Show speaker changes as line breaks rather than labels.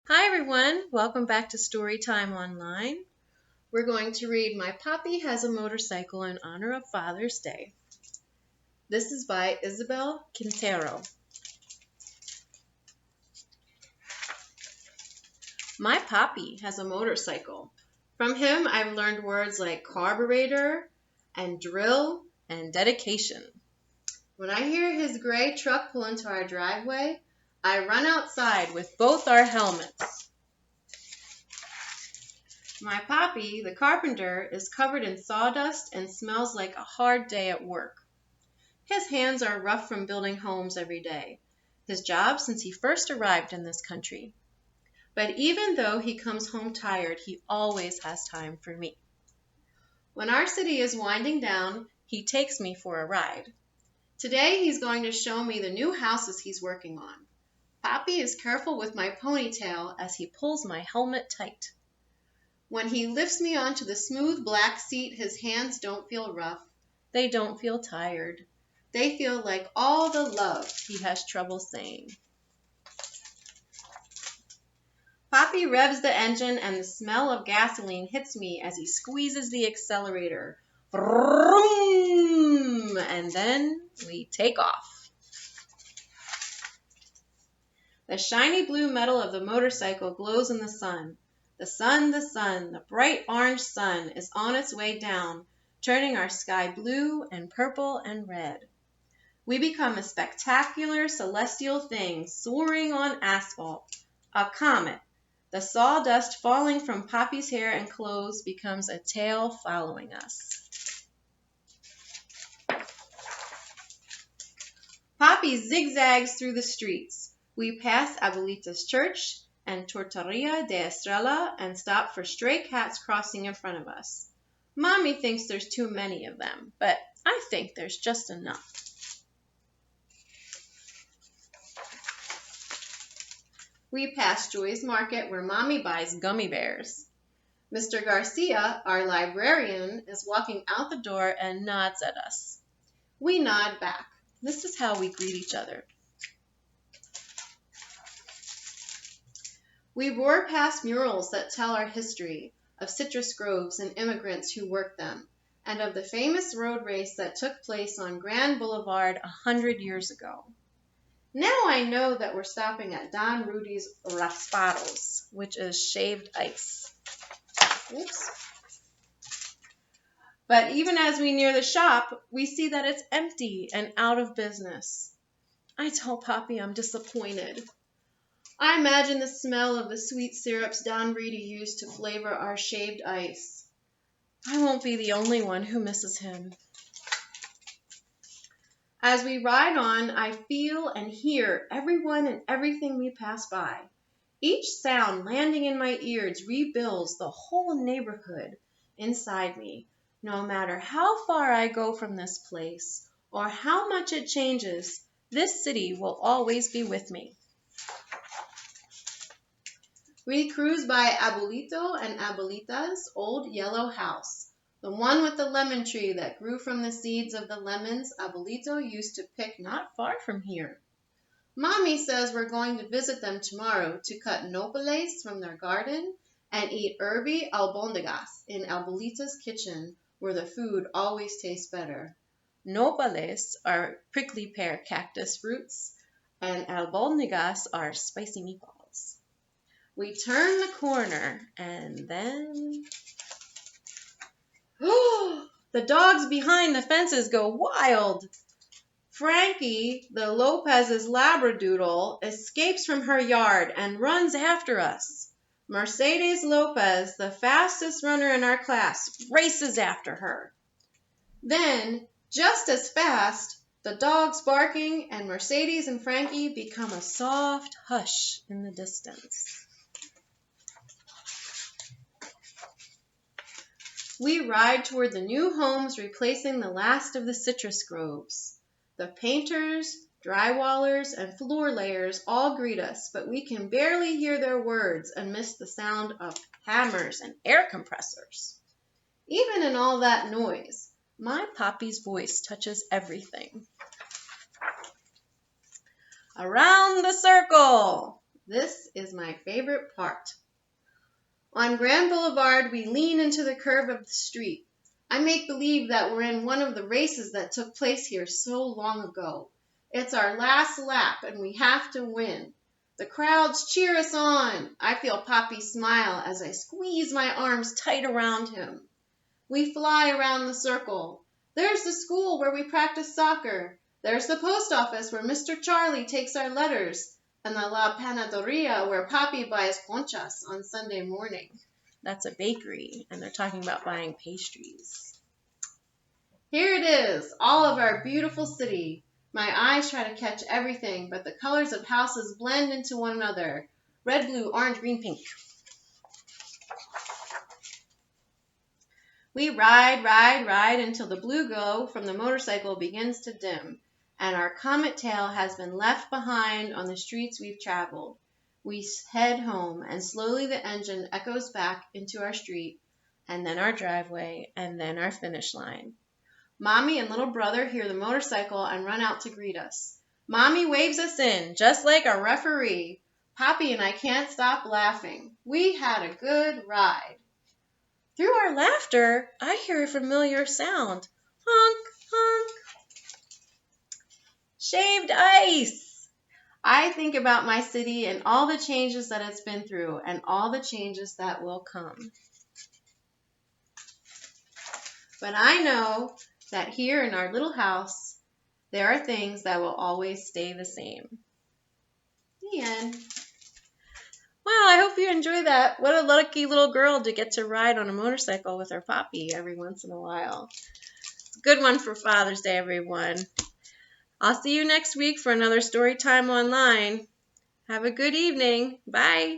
Hi everyone, welcome back to Storytime Online. We're going to read My Papi Has a Motorcycle in honor of Father's Day. This is by Isabel Quintero. My Papi has a motorcycle. From him I've learned words like carburetor and drill and dedication. When I hear his gray truck pull into our driveway, I run outside with both our helmets. My Papi, the carpenter, is covered in sawdust and smells like a hard day at work. His hands are rough from building homes every day, his job since he first arrived in this country. But even though he comes home tired, he always has time for me. When our city is winding down, he takes me for a ride. Today he's going to show me the new houses he's working on. Papi is careful with my ponytail as he pulls my helmet tight. When he lifts me onto the smooth black seat, his hands don't feel rough. They don't feel tired. They feel like all the love he has trouble saying. Papi revs the engine and the smell of gasoline hits me as he squeezes the accelerator. Vroom! And then we take off. The shiny blue metal of the motorcycle glows in the sun. The sun, the bright orange sun is on its way down, turning our sky blue and purple and red. We become a spectacular celestial thing soaring on asphalt, a comet. The sawdust falling from Papi's hair and clothes becomes a tail following us. Papi zigzags through the streets. We pass Abuelita's church and Torteria de Estrella and stop for stray cats crossing in front of us. Mommy thinks there's too many of them, but I think there's just enough. We pass Joy's Market where Mommy buys gummy bears. Mr. Garcia, our librarian, is walking out the door and nods at us. We nod back. This is how we greet each other. We roar past murals that tell our history, of citrus groves and immigrants who worked them, and of the famous road race that took place on Grand Boulevard 100 years ago. Now I know that we're stopping at Don Rudy's Raspados, which is shaved ice. Oops. But even as we near the shop, we see that it's empty and out of business. I tell Papi I'm disappointed. I imagine the smell of the sweet syrups Don Reedy used to flavor our shaved ice. I won't be the only one who misses him. As we ride on, I feel and hear everyone and everything we pass by. Each sound landing in my ears rebuilds the whole neighborhood inside me. No matter how far I go from this place or how much it changes, this city will always be with me. We cruise by Abuelito and Abuelita's old yellow house, the one with the lemon tree that grew from the seeds of the lemons Abuelito used to pick not far from here. Mommy says we're going to visit them tomorrow to cut nopales from their garden and eat herby albondigas in Abuelita's kitchen, where the food always tastes better. Nopales are prickly pear cactus roots, and albondigas are spicy meatballs. We turn the corner, and then... the dogs behind the fences go wild. Frankie, the Lopez's labradoodle, escapes from her yard and runs after us. Mercedes Lopez, the fastest runner in our class, races after her. Then, just as fast, the dogs barking and Mercedes and Frankie become a soft hush in the distance. We ride toward the new homes replacing the last of the citrus groves. The painters, drywallers, and floor layers all greet us, but we can barely hear their words amidst the sound of hammers and air compressors. Even in all that noise, my Papi's voice touches everything. Around the circle! This is my favorite part. On Grand Boulevard, we lean into the curve of the street. I make believe that we're in one of the races that took place here so long ago. It's our last lap, and we have to win. The crowds cheer us on. I feel Papi smile as I squeeze my arms tight around him. We fly around the circle. There's the school where we practice soccer. There's the post office where Mr. Charlie takes our letters, and the La Panaderia where Papi buys conchas on Sunday morning. That's a bakery, and they're talking about buying pastries. Here it is, all of our beautiful city. My eyes try to catch everything, but the colors of houses blend into one another. Red, blue, orange, green, pink. We ride until the blue glow from the motorcycle begins to dim, and our comet tail has been left behind on the streets we've traveled. We head home, and slowly the engine echoes back into our street, and then our driveway, and then our finish line. Mommy and little brother hear the motorcycle and run out to greet us. Mommy waves us in, just like a referee. Papi and I can't stop laughing. We had a good ride. Through our laughter, I hear a familiar sound. Honk, honk. Shaved ice. I think about my city and all the changes that it's been through and all the changes that will come. But I know that here in our little house, there are things that will always stay the same. The end. Wow, I hope you enjoy that. What a lucky little girl to get to ride on a motorcycle with her Papi every once in a while. It's a good one for Father's Day, everyone. I'll see you next week for another Story Time Online. Have a good evening. Bye.